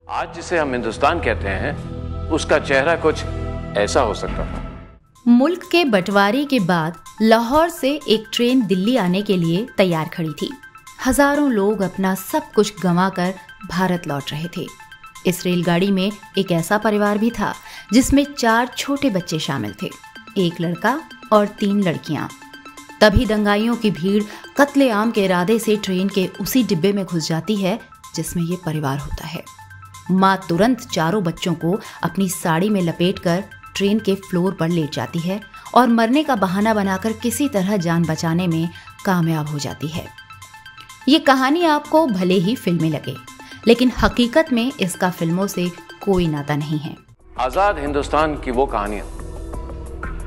आज जिसे हम हिंदुस्तान कहते हैं, उसका चेहरा कुछ ऐसा हो सकता था। मुल्क के बंटवारे के बाद लाहौर से एक ट्रेन दिल्ली आने के लिए तैयार खड़ी थी। हजारों लोग अपना सब कुछ गंवाकर भारत लौट रहे थे। इस रेलगाड़ी में एक ऐसा परिवार भी था जिसमें 4 छोटे बच्चे शामिल थे, 1 लड़का और 3 लड़कियां। तभी दंगाइयों की भीड़ कत्लेआम के इरादे से ट्रेन के उसी डिब्बे में घुस जाती है जिसमें ये परिवार होता है। माँ तुरंत चारों बच्चों को अपनी साड़ी में लपेटकर ट्रेन के फ्लोर पर लेट जाती है और मरने का बहाना बनाकर किसी तरह जान बचाने में कामयाब हो जाती है। ये कहानी आपको भले ही फिल्मी लगे, लेकिन हकीकत में इसका फिल्मों से कोई नाता नहीं है। आजाद हिंदुस्तान की वो कहानियां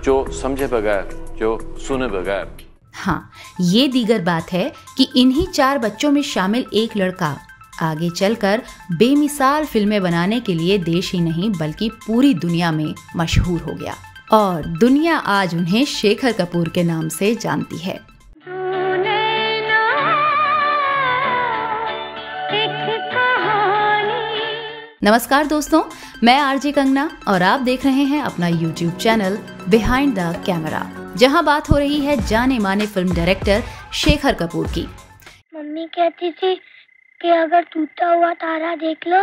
जो समझे बगैर, जो सुने बगैर। हाँ, ये दीगर बात है कि इन्हीं 4 बच्चों में शामिल एक लड़का आगे चलकर बेमिसाल फिल्में बनाने के लिए देश ही नहीं बल्कि पूरी दुनिया में मशहूर हो गया और दुनिया आज उन्हें शेखर कपूर के नाम से जानती है। नमस्कार दोस्तों, मैं आरजे कंगना और आप देख रहे हैं अपना YouTube channel behind the camera, जहां बात हो रही है जाने माने फिल्म डायरेक्टर शेखर कपूर की। मम्मी कहती थी कि अगर टूटा हुआ तारा देख लो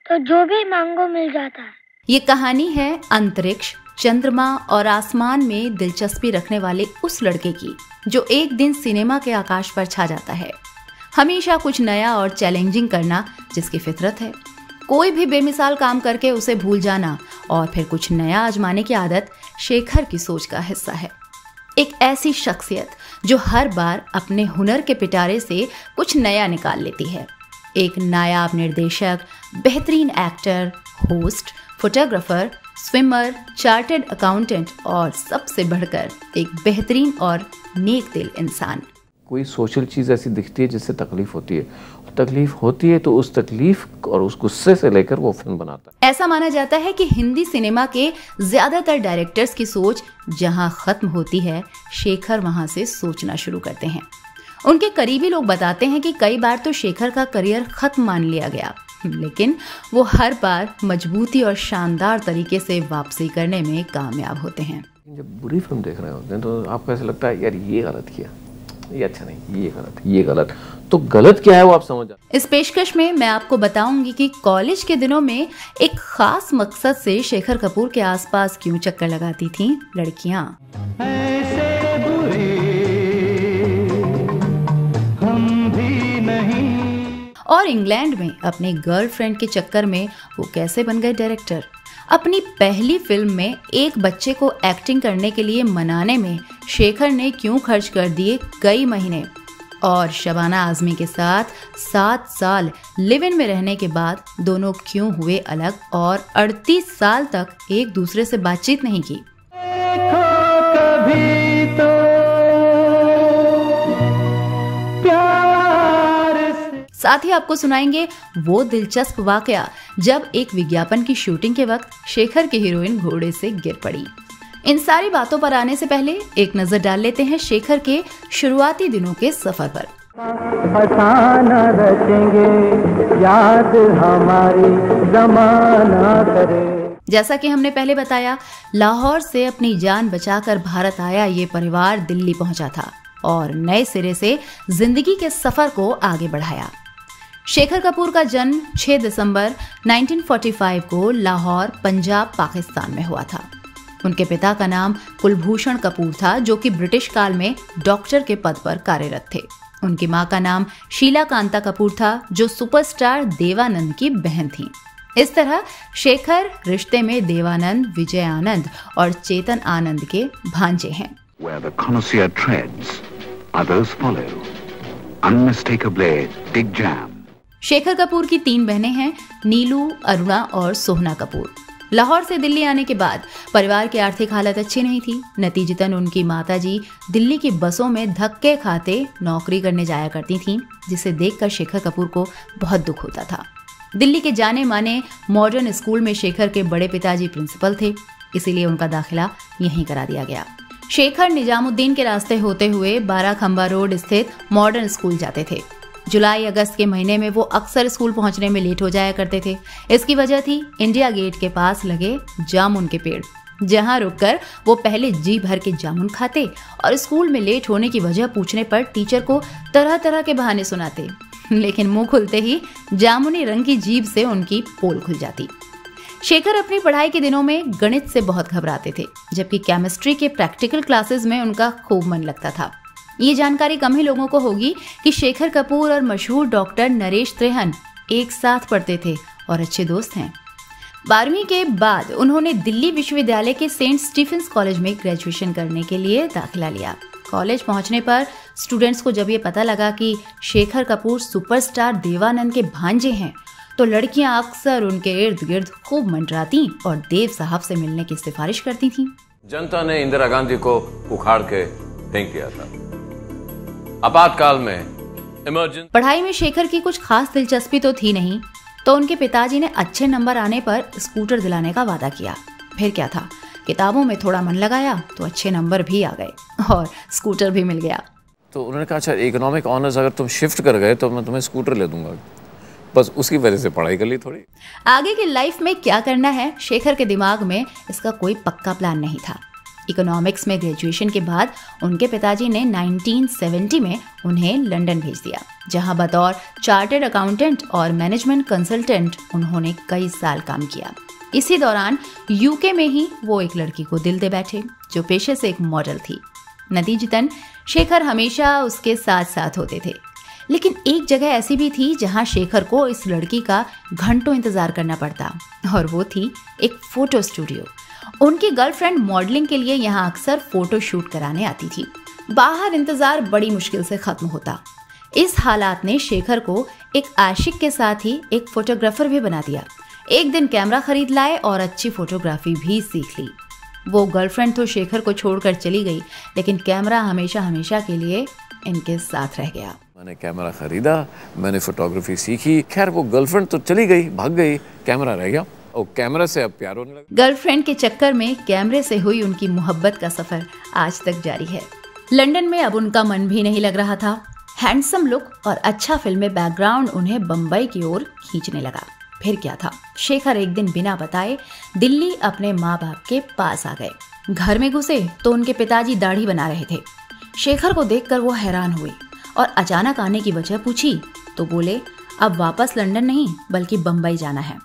तो जो भी मांगो मिल जाता है। ये कहानी है अंतरिक्ष, चंद्रमा और आसमान में दिलचस्पी रखने वाले उस लड़के की जो एक दिन सिनेमा के आकाश पर छा जाता है। हमेशा कुछ नया और चैलेंजिंग करना जिसकी फितरत है। कोई भी बेमिसाल काम करके उसे भूल जाना और फिर कुछ नया आजमाने की आदत शेखर की सोच का हिस्सा है। एक ऐसी शख्सियत जो हर बार अपने हुनर के पिटारे से कुछ नया निकाल लेती है। एक नायाब निर्देशक, बेहतरीन actor, host, photographer, swimmer, chartered accountant और सबसे बढ़कर एक बेहतरीन और नेक दिल इंसान। कोई सोशल चीज़ ऐसी दिखती है जिससे तकलीफ होती है, तकलीफ होती है तो उस तकलीफ और उस गुस्से से लेकर वो फिल्म बनाता है। ऐसा माना जाता है कि हिंदी सिनेमा के ज्यादातर डायरेक्टर्स की सोच जहां खत्म होती है, शेखर वहां से सोचना शुरू करते हैं। उनके करीबी लोग बताते हैं कि कई बार तो शेखर का करियर खत्म मान लिया गया, लेकिन वो हर बार मजबूती और शानदार तरीके से वापसी करने में कामयाब होते हैं। जब बुरी फिल्म देख रहे होते हैं तो आपको ऐसा लगता है यार ये गलत किया, ये अच्छा नहीं, ये गलत, तो गलत क्या है वो आप समझ जाते। इस पेशकश में मैं आपको बताऊंगी कि कॉलेज के दिनों में एक खास मकसद से शेखर कपूर के आसपास क्यों चक्कर लगाती थीं लड़कियां। ऐसे बुरे हम भी नहीं। और इंग्लैंड में अपनी गर्लफ्रेंड के चक्कर में वो कैसे बन गए डायरेक्टर। अपनी पहली फिल्म में एक बच्चे को एक्टिंग करने के लिए मनाने में शेखर ने क्यों खर्च कर दिए कई महीने, और शबाना आजमी के साथ 7 साल लिव इन में रहने के बाद दोनों क्यों हुए अलग और 38 साल तक एक दूसरे से बातचीत नहीं की। साथ ही आपको सुनाएंगे वो दिलचस्प वाकया जब एक विज्ञापन की शूटिंग के वक्त शेखर की हीरोइन घोड़े से गिर पड़ी। इन सारी बातों पर आने से पहले एक नजर डाल लेते हैं शेखर के शुरुआती दिनों के सफर पर। याद हमारी ज़माना करे। जैसा कि हमने पहले बताया, लाहौर से अपनी जान बचाकर भारत आया ये परिवार दिल्ली पहुंचा था और नए सिरे से जिंदगी के सफर को आगे बढ़ाया। शेखर कपूर का जन्म 6 दिसंबर 1945 को लाहौर, पंजाब, पाकिस्तान में हुआ था। उनके पिता का नाम कुलभूषण कपूर था, जो कि ब्रिटिश काल में डॉक्टर के पद पर कार्यरत थे। उनकी मां का नाम शीला कांता कपूर था, जो सुपरस्टार देवानंद की बहन थी। इस तरह शेखर रिश्ते में देवानंद, विजय आनंद और चेतन आनंद के भांजे हैं। Where the connoisseur treads, others follow. Unmistakably Big Jam. Shekhar Kapoor की 3 बहनें हैं, नीलू, अरुणा और सोहना कपूर। लाहौर से दिल्ली आने के बाद परिवार की आर्थिक हालत अच्छी नहीं थी। नतीजतन उनकी माताजी दिल्ली की बसों में धक्के खाते नौकरी करने जाया करती थीं, जिसे देखकर शेखर कपूर को बहुत दुख होता था। दिल्ली के जाने माने मॉडर्न स्कूल में शेखर के बड़े पिताजी प्रिंसिपल थे, इसीलिए उनका दाखिला यहीं करा दिया गया। शेखर निजामुद्दीन के रास्ते होते हुए 12 खंबा रोड स्थित मॉडर्न स्कूल जाते थे। जुलाई अगस्त के महीने में वो अक्सर स्कूल पहुंचने में लेट हो जाया करते थे। इसकी वजह थी इंडिया गेट के पास लगे जामुन के पेड़, जहां रुककर वो पहले जी भर के जामुन खाते और स्कूल में लेट होने की वजह पूछने पर टीचर को तरह तरह के बहाने सुनाते। लेकिन मुंह खुलते ही जामुनी रंग की जीभ से उनकी पोल खुल जाती। शेखर अपनी पढ़ाई के दिनों में गणित से बहुत घबराते थे, जबकि केमिस्ट्री के प्रैक्टिकल क्लासेस में उनका खूब मन लगता था। ये जानकारी कम ही लोगों को होगी कि शेखर कपूर और मशहूर डॉक्टर नरेश त्रेहन एक साथ पढ़ते थे और अच्छे दोस्त हैं। 12वीं के बाद उन्होंने दिल्ली विश्वविद्यालय के सेंट स्टीफेंस कॉलेज में ग्रेजुएशन करने के लिए दाखिला लिया। कॉलेज पहुंचने पर स्टूडेंट्स को जब ये पता लगा कि शेखर कपूर सुपरस्टार देवानंद के भांजे हैं, तो लड़कियां अक्सर उनके इर्द गिर्द खूब मंडराती और देव साहब से मिलने की सिफारिश करती थीं। जनता ने इंदिरा गांधी को उखाड़ के फेंक दिया था। आपातकाल में इमरजेंसी। पढ़ाई में शेखर की कुछ खास दिलचस्पी तो थी नहीं, तो उनके पिताजी ने अच्छे नंबर आने पर स्कूटर दिलाने का वादा किया। फिर क्या था, किताबों में थोड़ा मन लगाया तो अच्छे नंबर भी आ गए और स्कूटर भी मिल गया। तो उन्होंने कहा अच्छा इकोनॉमिक ऑनर्स अगर तुम शिफ्ट कर गए तो मैं तुम्हें स्कूटर ले दूंगा। बस उसकी वजह से पढ़ाई कर ली थोड़ी। आगे की लाइफ में क्या करना है, शेखर के दिमाग में इसका कोई पक्का प्लान नहीं था। इकोनॉमिक्स में ग्रेजुएशन के बाद उनके पिताजी ने 1970 में उन्हें लंदन भेज दिया, जहां बतौर चार्टर्ड अकाउंटेंट और मैनेजमेंट कंसल्टेंट उन्होंने कई साल काम किया। इसी दौरान यूके में ही वो एक लड़की को दिल दे बैठे, जो पेशे से एक मॉडल थी। नतीजतन शेखर हमेशा उसके साथ साथ होते थे, लेकिन एक जगह ऐसी भी थी जहां शेखर को इस लड़की का घंटों इंतजार करना पड़ता, और वो थी एक फोटो स्टूडियो। उनकी गर्लफ्रेंड मॉडलिंग के लिए यहाँ अक्सर फोटो शूट कराने आती थी। बाहर इंतजार बड़ी मुश्किल से खत्म होता। इस हालात ने शेखर को एक आशिक के साथ ही एक फोटोग्राफर भी बना दिया। एक दिन कैमरा खरीद लाए और अच्छी फोटोग्राफी भी सीख ली। वो गर्लफ्रेंड तो शेखर को छोड़कर चली गई, लेकिन कैमरा हमेशा हमेशा के लिए इनके साथ रह गया। मैंने कैमरा खरीदा, मैंने फोटोग्राफी सीखी। खैर वो गर्लफ्रेंड तो चली गई, भाग गई, कैमरा रह गया और कैमरा से अब प्यार होने लगा। गर्लफ्रेंड के चक्कर में कैमरे से हुई उनकी मोहब्बत का सफर आज तक जारी है। लंदन में अब उनका मन भी नहीं लग रहा था। हैंडसम लुक और अच्छा फिल्मी बैकग्राउंड उन्हें बम्बई की ओर खींचने लगा। फिर क्या था, शेखर एक दिन बिना बताए दिल्ली अपने माँ बाप के पास आ गए। घर में घुसे तो उनके पिताजी दाढ़ी बना रहे थे। शेखर को देखकर वो हैरान हुई और अचानक आने की वजह पूछी तो बोले अब वापस लंदन नहीं बल्कि बम्बई जाना है।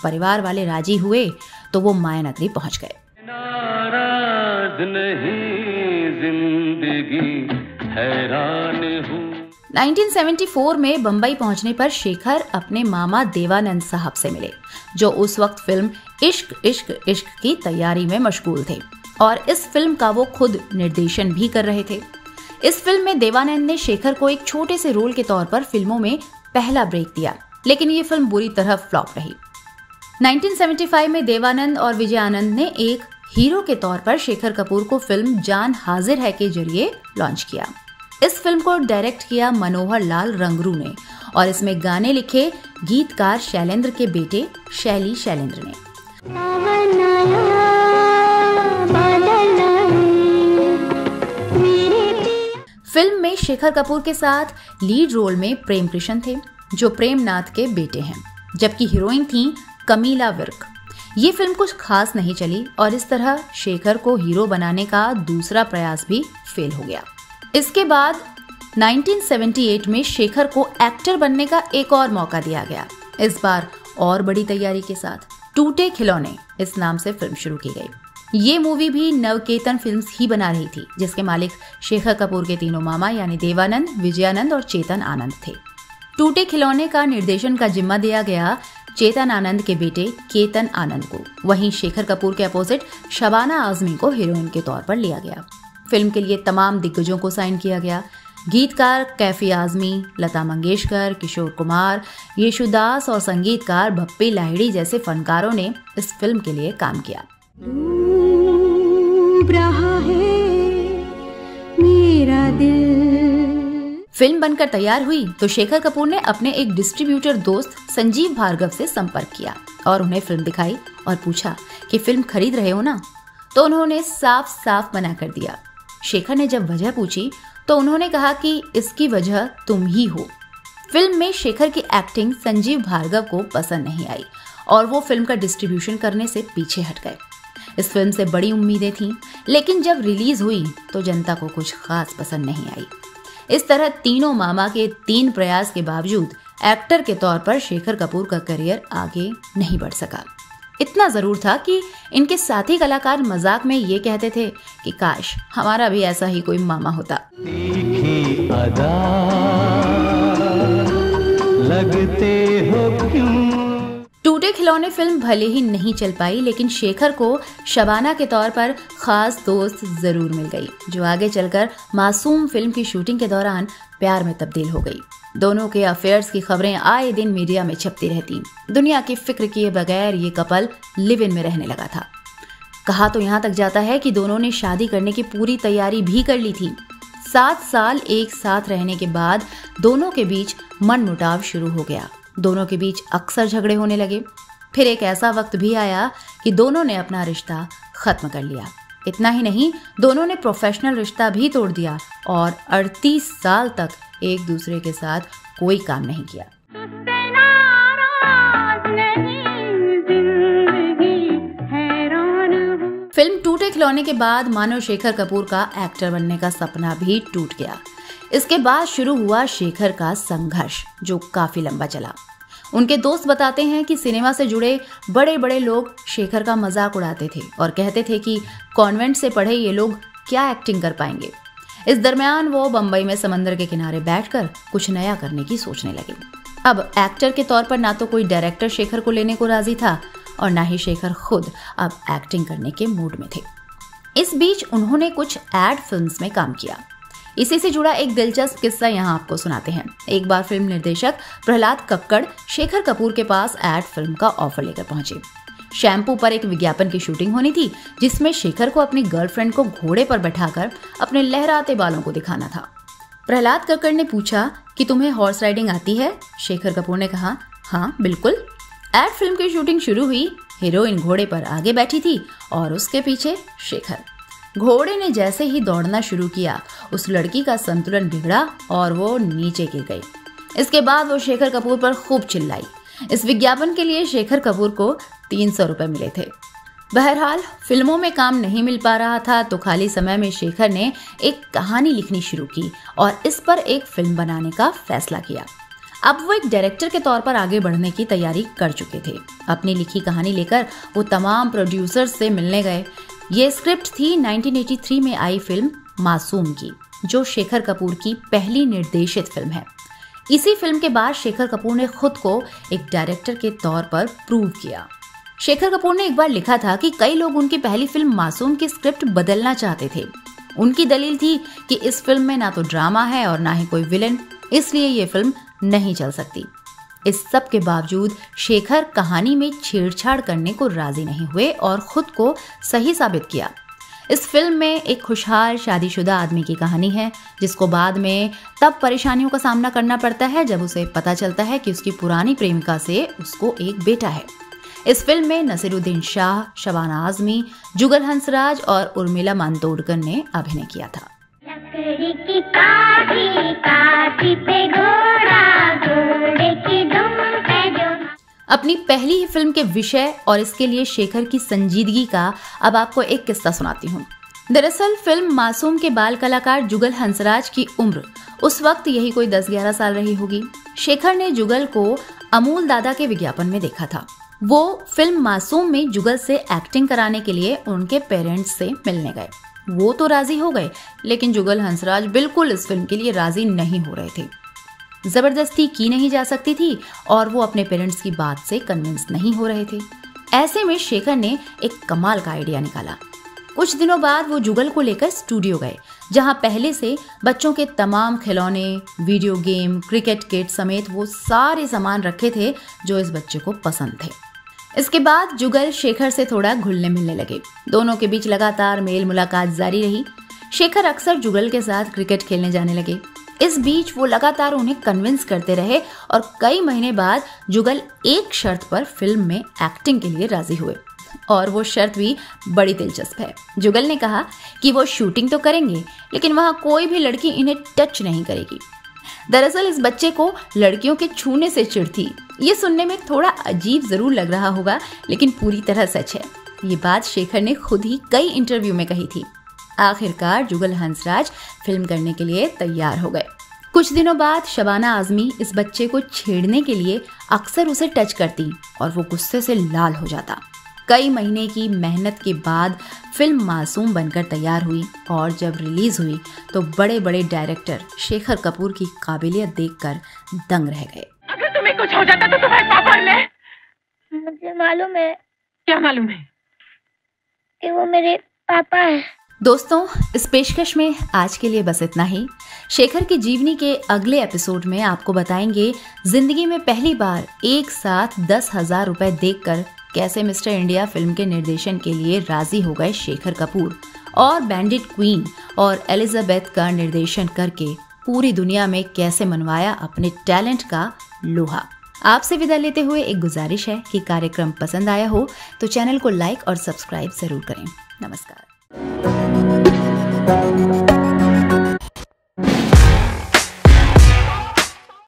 परिवार वाले राजी हुए तो वो मायानगरी पहुंच गए। नाराज नहीं, जिंदगी हैरान हूं। 1974 में बम्बई पहुंचने पर शेखर अपने मामा देवानंद साहब से मिले, जो उस वक्त फिल्म इश्क इश्क इश्क की तैयारी में मशगूल थे और इस फिल्म का वो खुद निर्देशन भी कर रहे थे। इस फिल्म में देवानंद ने शेखर को एक छोटे से रोल के तौर पर फिल्मों में पहला ब्रेक दिया, लेकिन ये फिल्म बुरी तरह फ्लॉप रही। 1975 में देवानंद और विजय आनंद ने एक हीरो के तौर पर शेखर कपूर को फिल्म जान हाजिर है के जरिए लॉन्च किया। इस फिल्म को डायरेक्ट किया मनोहर लाल रंगरू ने और इसमें गाने लिखे गीतकार शैलेंद्र के बेटे शैली शैलेंद्र ने। फिल्म में शेखर कपूर के साथ लीड रोल में प्रेम कृष्ण थे, जो प्रेम नाथ के बेटे हैं, जबकि हीरोइन थी कमीला विर्क। ये फिल्म कुछ खास नहीं चली और इस तरह शेखर को हीरो बनाने का दूसरा प्रयास भी फेल हो गया। इसके बाद 1978 में शेखर को एक्टर बनने का एक और मौका दिया गया। इस बार और बड़ी तैयारी के साथ टूटे खिलौने इस नाम से फिल्म शुरू की गई। ये मूवी भी नवकेतन फिल्म्स ही बना रही थी, जिसके मालिक शेखर कपूर के तीनों मामा यानी देवानंद, विजयानंद और चेतन आनंद थे। टूटे खिलौने का निर्देशन का जिम्मा दिया गया चेतन आनंद के बेटे केतन आनंद को। वहीं शेखर कपूर के अपोजिट शबाना आजमी को हीरोइन के तौर पर लिया गया। फिल्म के लिए तमाम दिग्गजों को साइन किया गया। गीतकार कैफी आजमी, लता मंगेशकर, किशोर कुमार, येशुदास और संगीतकार भप्पी लाहिड़ी जैसे फनकारों ने इस फिल्म के लिए काम किया। डूब रहा है मेरा दिल। फिल्म बनकर तैयार हुई तो शेखर कपूर ने अपने एक डिस्ट्रीब्यूटर दोस्त संजीव भार्गव से संपर्क किया और उन्हें फिल्म दिखाई और पूछा कि फिल्म खरीद रहे हो ना, तो उन्होंने साफ साफ मना कर दिया। शेखर ने जब वजह पूछी तो उन्होंने कहा कि इसकी वजह तुम ही हो। फिल्म में शेखर की एक्टिंग संजीव भार्गव को पसंद नहीं आई और वो फिल्म का डिस्ट्रीब्यूशन करने से पीछे हट गए। इस फिल्म से बड़ी उम्मीदें थीं, लेकिन जब रिलीज हुई तो जनता को कुछ खास पसंद नहीं आई। इस तरह तीनों मामा के 3 प्रयास के बावजूद एक्टर के तौर पर शेखर कपूर का करियर आगे नहीं बढ़ सका। इतना जरूर था कि इनके साथी कलाकार मजाक में ये कहते थे कि काश हमारा भी ऐसा ही कोई मामा होता। लगते हो क्यों। टूटे खिलौने फिल्म भले ही नहीं चल पाई, लेकिन शेखर को शबाना के तौर पर खास दोस्त जरूर मिल गई, जो आगे चलकर मासूम फिल्म की शूटिंग के दौरान प्यार में तब्दील हो गई। दोनों के अफेयर्स की खबरें आए दिन मीडिया में छपती रहती। दुनिया की फिक्र किए बगैर ये कपल लिव इन में रहने लगा था। कहा तो यहाँ तक जाता है कि दोनों ने शादी करने की पूरी तैयारी भी कर ली थी। 7 साल एक साथ रहने के बाद दोनों के बीच मनमुटाव शुरू हो गया। दोनों के बीच अक्सर झगड़े होने लगे। फिर एक ऐसा वक्त भी आया कि दोनों ने अपना रिश्ता खत्म कर लिया। इतना ही नहीं, दोनों ने प्रोफेशनल रिश्ता भी तोड़ दिया और 38 साल तक एक दूसरे के साथ कोई काम नहीं किया। फिल्म टूटे खिलौने के बाद मानो शेखर कपूर का एक्टर बनने का सपना भी टूट गया। इसके बाद शुरू हुआ शेखर का संघर्ष, जो काफी लंबा चला। उनके दोस्त बताते हैं कि सिनेमा से जुड़े बड़े बड़े लोग शेखर का मजाक उड़ाते थे और कहते थे कि कॉन्वेंट से पढ़े ये लोग क्या एक्टिंग कर पाएंगे। इस दरमियान वो बंबई में समंदर के किनारे बैठकर कुछ नया करने की सोचने लगे। अब एक्टर के तौर पर ना तो कोई डायरेक्टर शेखर को लेने को राजी था और ना ही शेखर खुद अब एक्टिंग करने के मूड में थे। इस बीच उन्होंने कुछ एड फिल्म्स में काम किया। इसी से जुड़ा एक दिलचस्प किस्सा यहाँ आपको सुनाते हैं। एक बार फिल्म निर्देशक प्रहलाद कक्कड़ शेखर कपूर के पास एड फिल्म का ऑफर लेकर पहुंचे। शैम्पू पर एक विज्ञापन की शूटिंग होनी थी, जिसमें शेखर को अपनी गर्लफ्रेंड को घोड़े पर बैठाकर अपने लहराते बालों को दिखाना था। प्रहलाद कक्कड़ ने पूछा कि तुम्हें हॉर्स राइडिंग आती है? शेखर कपूर ने कहा, हाँ बिल्कुल। एड फिल्म की शूटिंग शुरू हुई। हीरोइन घोड़े पर आगे बैठी थी और उसके पीछे शेखर। घोड़े ने जैसे ही दौड़ना शुरू किया, उस लड़की का संतुलन बिगड़ा और वो नीचे गिर गई। इसके बाद वो शेखर कपूर पर खूब चिल्लाई। इस विज्ञापन के लिए शेखर कपूर को 300 रुपए मिले थे। बहरहाल फिल्मों में काम नहीं मिल पा रहा था, तो खाली समय में शेखर ने एक कहानी लिखनी शुरू की और इस पर एक फिल्म बनाने का फैसला किया। अब वो एक डायरेक्टर के तौर पर आगे बढ़ने की तैयारी कर चुके थे। अपनी लिखी कहानी लेकर वो तमाम प्रोड्यूसर्स से मिलने गए। ये स्क्रिप्ट थी 1983 में आई फिल्म मासूम की, जो शेखर कपूर की पहली निर्देशित फिल्म है। इसी फिल्म के बाद शेखर कपूर ने खुद को एक डायरेक्टर के तौर पर प्रूव किया। शेखर कपूर ने एक बार लिखा था कि कई लोग उनकी पहली फिल्म मासूम की स्क्रिप्ट बदलना चाहते थे। उनकी दलील थी कि इस फिल्म में ना तो ड्रामा है और ना ही कोई विलेन, इसलिए ये फिल्म नहीं चल सकती। इस सब के बावजूद शेखर कहानी में छेड़छाड़ करने को राजी नहीं हुए और खुद को सही साबित किया। इस फिल्म में एक खुशहाल शादीशुदा आदमी की कहानी है, जिसको बाद में तब परेशानियों का सामना करना पड़ता है जब उसे पता चलता है कि उसकी पुरानी प्रेमिका से उसको एक बेटा है। इस फिल्म में नसीरुद्दीन शाह, शबाना आजमी, जुगल हंसराज और उर्मिला मातोंडकर ने अभिनय किया था। लकड़ी की काठी, काठी पे घोड़ा, घोड़े की दुम पे जो। अपनी पहली ही फिल्म के विषय और इसके लिए शेखर की संजीदगी का अब आपको एक किस्सा सुनाती हूँ। दरअसल फिल्म मासूम के बाल कलाकार जुगल हंसराज की उम्र उस वक्त यही कोई 10-11 साल रही होगी। शेखर ने जुगल को अमूल दादा के विज्ञापन में देखा था। वो फिल्म मासूम में जुगल से एक्टिंग कराने के लिए उनके पेरेंट्स से मिलने गए। वो तो राजी हो गए, लेकिन जुगल हंसराज बिल्कुल इस फिल्म के लिए राजी नहीं हो रहे थे। जबरदस्ती की नहीं जा सकती थी और वो अपने पेरेंट्स की बात से कन्विंस नहीं हो रहे थे। ऐसे में शेखर ने एक कमाल का आइडिया निकाला। कुछ दिनों बाद वो जुगल को लेकर स्टूडियो गए, जहां पहले से बच्चों के तमाम खिलौने, वीडियो गेम, क्रिकेट किट समेत वो सारे सामान रखे थे जो इस बच्चे को पसंद थे। इसके बाद जुगल शेखर से थोड़ा घुलने मिलने लगे। दोनों के बीच लगातार मेल मुलाकात जारी रही। शेखर अक्सर जुगल के साथ क्रिकेट खेलने जाने लगे। इस बीच वो लगातार उन्हें कन्विंस करते रहे और कई महीने बाद जुगल एक शर्त पर फिल्म में एक्टिंग के लिए राजी हुए, और वो शर्त भी बड़ी दिलचस्प है। जुगल ने कहा कि वो शूटिंग तो करेंगे, लेकिन वहां कोई भी लड़की इन्हें टच नहीं करेगी। दरअसल इस बच्चे को लड़कियों के छूने से चिढ़ थी। ये सुनने में थोड़ा अजीब जरूर लग रहा होगा, लेकिन पूरी तरह सच है। ये बात शेखर ने खुद ही कई इंटरव्यू में कही थी। आखिरकार जुगल हंसराज फिल्म करने के लिए तैयार हो गए। कुछ दिनों बाद शबाना आजमी इस बच्चे को छेड़ने के लिए अक्सर उसे टच करती और वो गुस्से से लाल हो जाता। कई महीने की मेहनत के बाद फिल्म मासूम बनकर तैयार हुई और जब रिलीज हुई तो बड़े बड़े डायरेक्टर शेखर कपूर की काबिलियत देखकर दंग रह गए। अगर तुम्हें कुछ हो जाता तो तुम्हारे पापा और मैं? मुझे मालूम है। क्या मालूम है? कि वो मेरे पापा हैं। दोस्तों, इस पेशकश में आज के लिए बस इतना ही। शेखर की जीवनी के अगले एपिसोड में आपको बताएंगे जिंदगी में पहली बार एक साथ 10,000 रुपए देखकर कैसे मिस्टर इंडिया फिल्म के निर्देशन के लिए राजी हो गए शेखर कपूर, और बैंडिट क्वीन और एलिजाबेथ का निर्देशन करके पूरी दुनिया में कैसे मनवाया अपने टैलेंट का लोहा। आपसे विदा लेते हुए एक गुजारिश है कि कार्यक्रम पसंद आया हो तो चैनल को लाइक और सब्सक्राइब जरूर करें। नमस्कार।